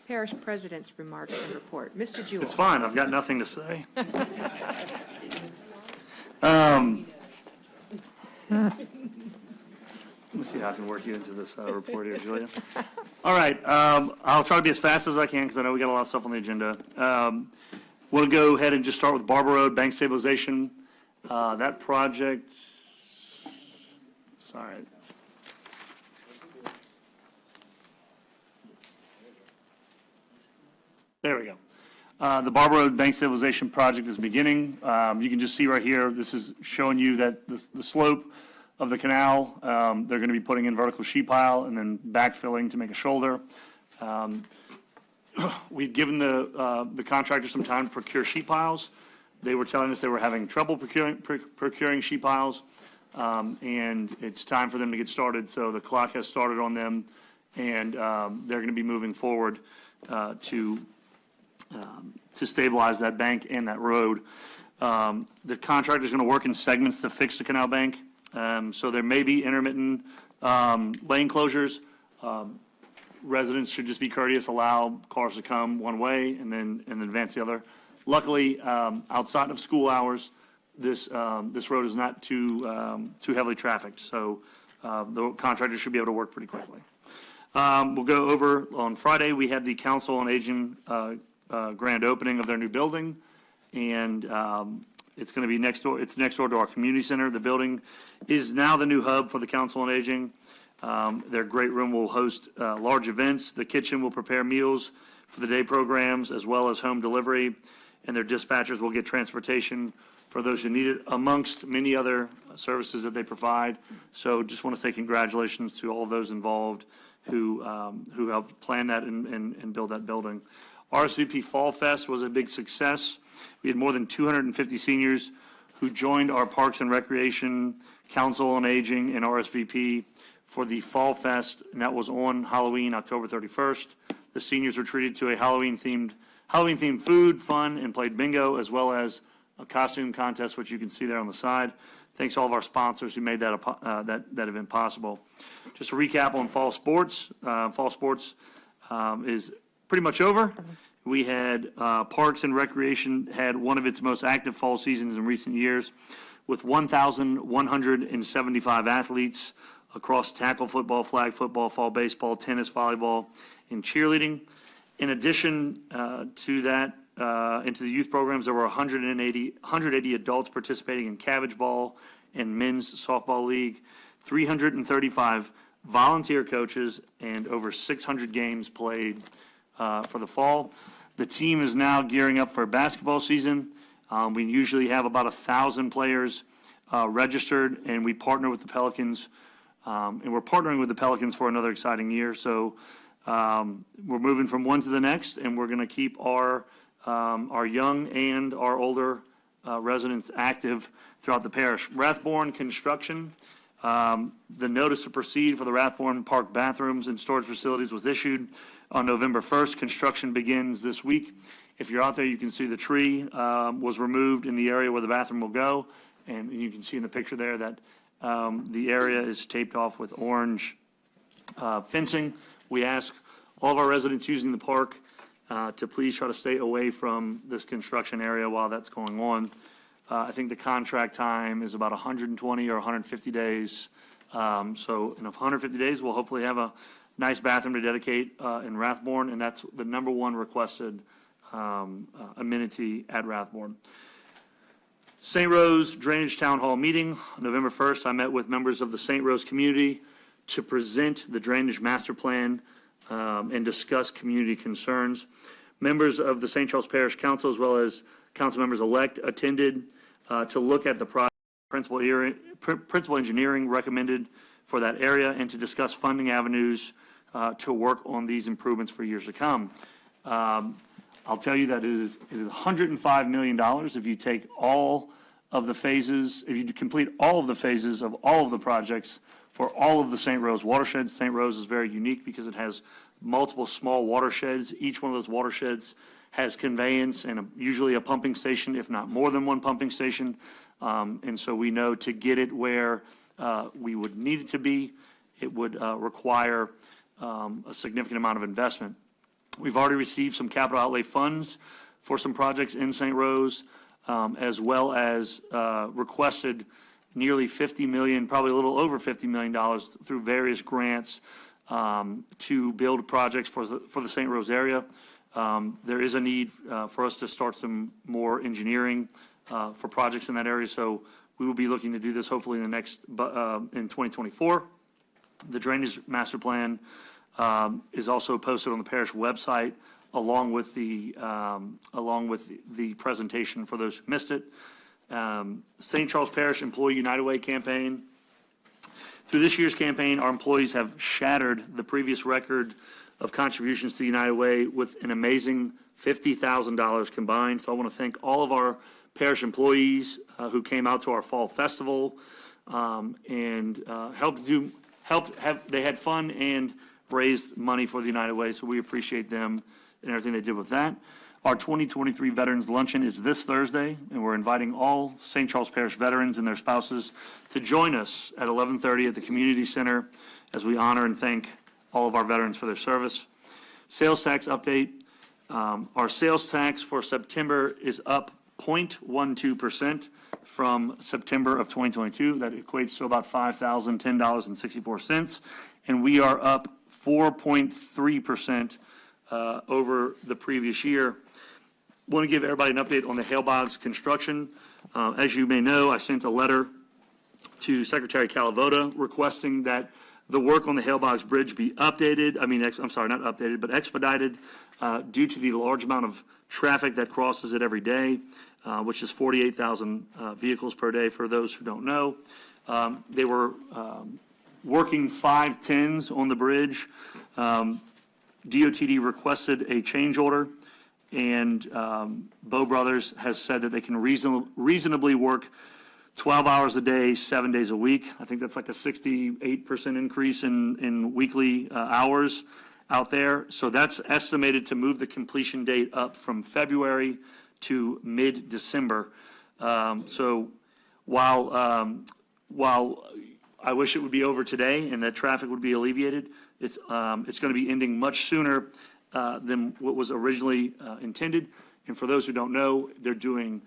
Parish President's remarks and report. Mr. Jewell. It's fine. I've got nothing to say. Let me see how I can work you into this report here, Julia. All right. I'll try to be as fast as I can because I know we got a lot of stuff on the agenda. We'll go ahead and just start with Barber Rd bank stabilization. That project, sorry. There we go. The Barber Rd bank stabilization project is beginning. You can just see right here, this is showing you that the slope of the canal, they're going to be putting in vertical sheet pile and then backfilling to make a shoulder. We've given the contractor some time to procure sheet piles. They were telling us they were having trouble procuring sheet piles, and it's time for them to get started. So the clock has started on them, and they're going to be moving forward to stabilize that bank and that road. The contractor is going to work in segments to fix the canal bank. So there may be intermittent lane closures. Residents should just be courteous, allow cars to come one way and then advance the other. Luckily, outside of school hours, this road is not too heavily trafficked, so the contractor should be able to work pretty quickly. We'll go over on Friday. We had the Council on Aging grand opening of their new building, and it's going to be next door. It's next door to our community center. The building is now the new hub for the Council on Aging. Their great room will host large events. The kitchen will prepare meals for the day programs as well as home delivery, and their dispatchers will get transportation for those who need it, amongst many other services that they provide. So just want to say congratulations to all of those involved who helped plan that and build that building. RSVP Fall Fest was a big success. We had more than 250 seniors who joined our Parks and Recreation, Council on Aging, and RSVP for the Fall Fest, and that was on Halloween, October 31st. The seniors were treated to a Halloween-themed food, fun, and played bingo, as well as a costume contest, which you can see there on the side. Thanks to all of our sponsors who made that event possible. Just a recap on fall sports. Fall sports is pretty much over. We had Parks and Recreation had one of its most active fall seasons in recent years, with 1,175 athletes across tackle football, flag football, fall baseball, tennis, volleyball, and cheerleading. In addition to that, into the youth programs, there were 180 adults participating in cabbage ball and men's softball league, 335 volunteer coaches, and over 600 games played for the fall. The team is now gearing up for basketball season. We usually have about 1,000 players registered, and we partner with the Pelicans, and we're partnering with the Pelicans for another exciting year. So we're moving from one to the next, and we're going to keep our young and our older residents active throughout the parish. Rathbourne construction. The notice to proceed for the Rathbourne Park bathrooms and storage facilities was issued on November 1st. Construction begins this week. If you're out there, you can see the tree was removed in the area where the bathroom will go, and you can see in the picture there that the area is taped off with orange fencing. We ask all of our residents using the park to please try to stay away from this construction area while that's going on. I think the contract time is about 120 or 150 days. So in 150 days, we'll hopefully have a nice bathroom to dedicate in Rathbourne, and that's the number one requested amenity at Rathbourne. St. Rose Drainage Town Hall meeting, November 1st. I met with members of the St. Rose community to present the drainage master plan and discuss community concerns. Members of the St. Charles Parish Council, as well as council members-elect, attended to look at the project principal engineering recommended for that area and to discuss funding avenues to work on these improvements for years to come. I'll tell you that it is $105 million if you take all of the phases, if you complete all of the phases of all of the projects for all of the St. Rose watersheds. St. Rose is very unique because it has multiple small watersheds. Each one of those watersheds has conveyance and usually a pumping station, if not more than one pumping station. And so we know to get it where we would need it to be, it would require a significant amount of investment. We've already received some capital outlay funds for some projects in St. Rose, as well as requested nearly $50 million, probably a little over $50 million through various grants to build projects for the St. Rose area. There is a need for us to start some more engineering for projects in that area, so we will be looking to do this hopefully in 2024. The drainage master plan is also posted on the parish website, along with the presentation for those who missed it. St. Charles Parish Employee United Way campaign. Through this year's campaign, our employees have shattered the previous record of contributions to United Way with an amazing $50,000 combined. So I want to thank all of our parish employees who came out to our fall festival and they had fun and raised money for the United Way. So we appreciate them and everything they did with that. Our 2023 Veterans Luncheon is this Thursday, and we're inviting all St. Charles Parish veterans and their spouses to join us at 11:30 at the Community Center as we honor and thank all of our veterans for their service. Sales tax update. Our sales tax for September is up 0.12% from September of 2022. That equates to about $5,010.64, and we are up 4.3% over the previous year. Want to give everybody an update on the Hale Boggs construction. As you may know, I sent a letter to Secretary Calavota requesting that the work on the Hale Boggs Bridge be updated. I'm sorry, not updated, but expedited due to the large amount of traffic that crosses it every day, which is 48,000 vehicles per day for those who don't know. They were working 510s on the bridge. DOTD requested a change order, and Bow Brothers has said that they can reasonably work 12 hours a day, 7 days a week. I think that's like a 68% increase in weekly hours out there. So that's estimated to move the completion date up from February to mid-December. So while I wish it would be over today and that traffic would be alleviated, it's going to be ending much sooner than what was originally intended. And for those who don't know, they're doing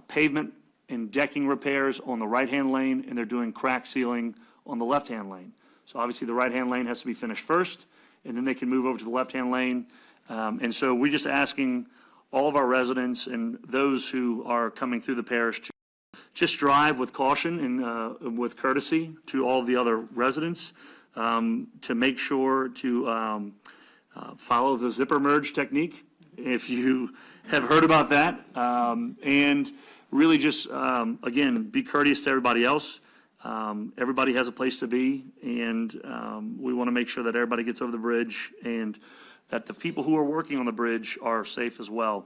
pavement and decking repairs on the right-hand lane, and they're doing crack sealing on the left-hand lane. So obviously the right-hand lane has to be finished first, and then they can move over to the left-hand lane. And so we're just asking all of our residents and those who are coming through the parish to just drive with caution and with courtesy to all of the other residents, to make sure to follow the zipper merge technique, if you have heard about that, and really just, again, be courteous to everybody else. Everybody has a place to be, and we want to make sure that everybody gets over the bridge and that the people who are working on the bridge are safe as well.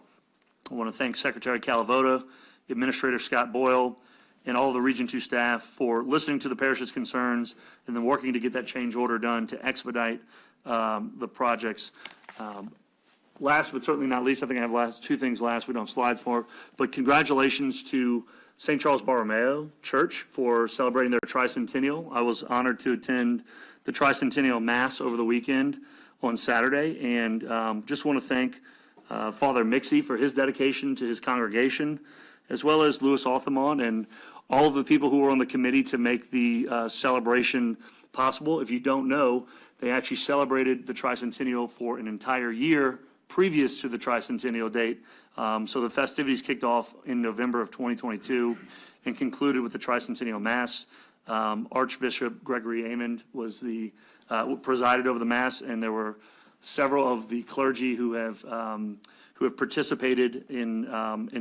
I want to thank Secretary Calavota, Administrator Scott Boyle, and all of the Region 2 staff for listening to the parish's concerns and then working to get that change order done to expedite the projects. Last but certainly not least, I think I have two things last. We don't have slides for, but congratulations to St. Charles Borromeo Church for celebrating their Tricentennial. I was honored to attend the Tricentennial Mass over the weekend on Saturday, and just want to thank Father Mixie for his dedication to his congregation, as well as Louis Altamont and all of the people who were on the committee to make the celebration possible. If you don't know, they actually celebrated the Tricentennial for an entire year previous to the Tricentennial date. So the festivities kicked off in November of 2022 and concluded with the Tricentennial Mass. Archbishop Gregory Amond was presided over the Mass, and there were several of the clergy who have participated in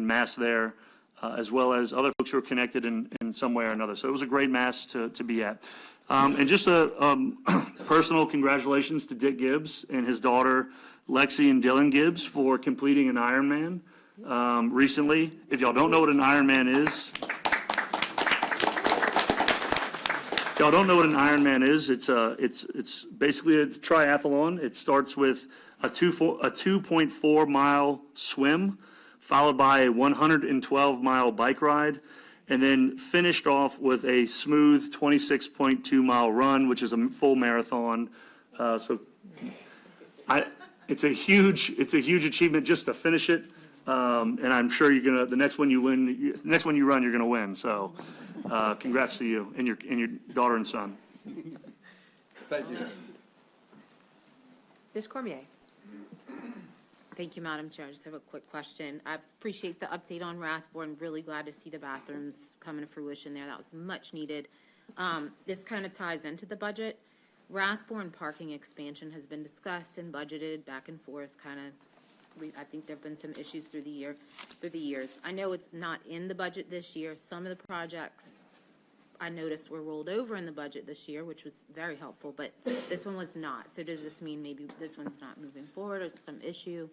Mass there, as well as other folks who are connected in some way or another. So it was a great Mass to be at. And just a personal congratulations to Dick Gibbs and his daughter Lexi and Dylan Gibbs for completing an Ironman recently. If y'all don't know what an Ironman is, it's basically a triathlon. It starts with a 2.4 mile swim, followed by a 112-mile bike ride, and then finished off with a smooth 26.2-mile run, which is a full marathon. So it's a huge achievement just to finish it. And I'm sure the next one you run, you're gonna win. So, congrats to you and your daughter and son. Thank you. Ms. Cormier. Thank you, Madam Chair. I just have a quick question. I appreciate the update on Rathborn. Really glad to see the bathrooms coming to fruition there. That was much needed. This kind of ties into the budget. Rathborn parking expansion has been discussed and budgeted back and forth, I think there've been some issues through the years. I know it's not in the budget this year. Some of the projects I noticed were rolled over in the budget this year, which was very helpful, but this one was not. So does this mean maybe this one's not moving forward or some issue?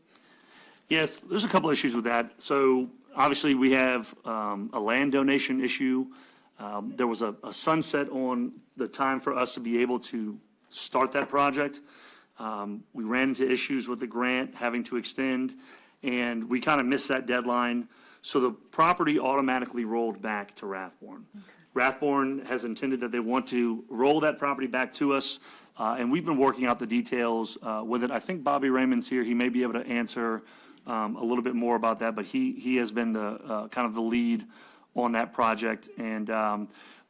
Yes, there's a couple issues with that. So obviously we have a land donation issue. There was a sunset on the time for us to be able to start that project. We ran into issues with the grant having to extend, and we kind of missed that deadline. So the property automatically rolled back to Rathborn. Okay. Rathborn has intended that they want to roll that property back to us, and we've been working out the details with it. I think Bobby Raymond's here. He may be able to answer a little bit more about that, but he has been the kind of the lead on that project. And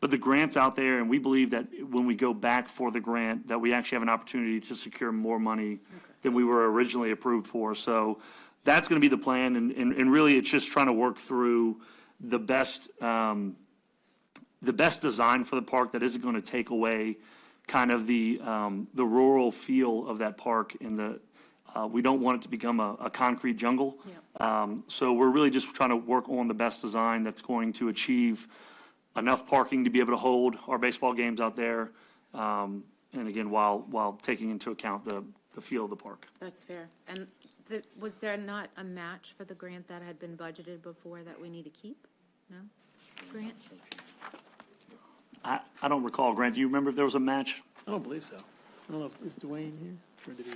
but the grant's out there, and we believe that when we go back for the grant, that we actually have an opportunity to secure more money than we were originally approved for. So that's going to be the plan, and really it's just trying to work through the best design for the park that isn't going to take away kind of the rural feel of that park. We don't want it to become a concrete jungle. Yep. So we're really just trying to work on the best design that's going to achieve enough parking to be able to hold our baseball games out there. And again, while taking into account the feel of the park. That's fair. And was there not a match for the grant that had been budgeted before that we need to keep? No? Grant? I don't recall, Grant. Do you remember if there was a match? I don't believe so. I don't know if is Dwayne here or did he?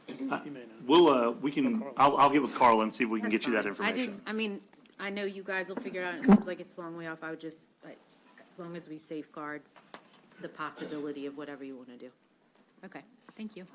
He may not. I'll get with Carla and see if we can get you that fine. information. I know you guys will figure it out. It seems like it's a long way off. I would just, as long as we safeguard the possibility of whatever you want to do. Okay, thank you.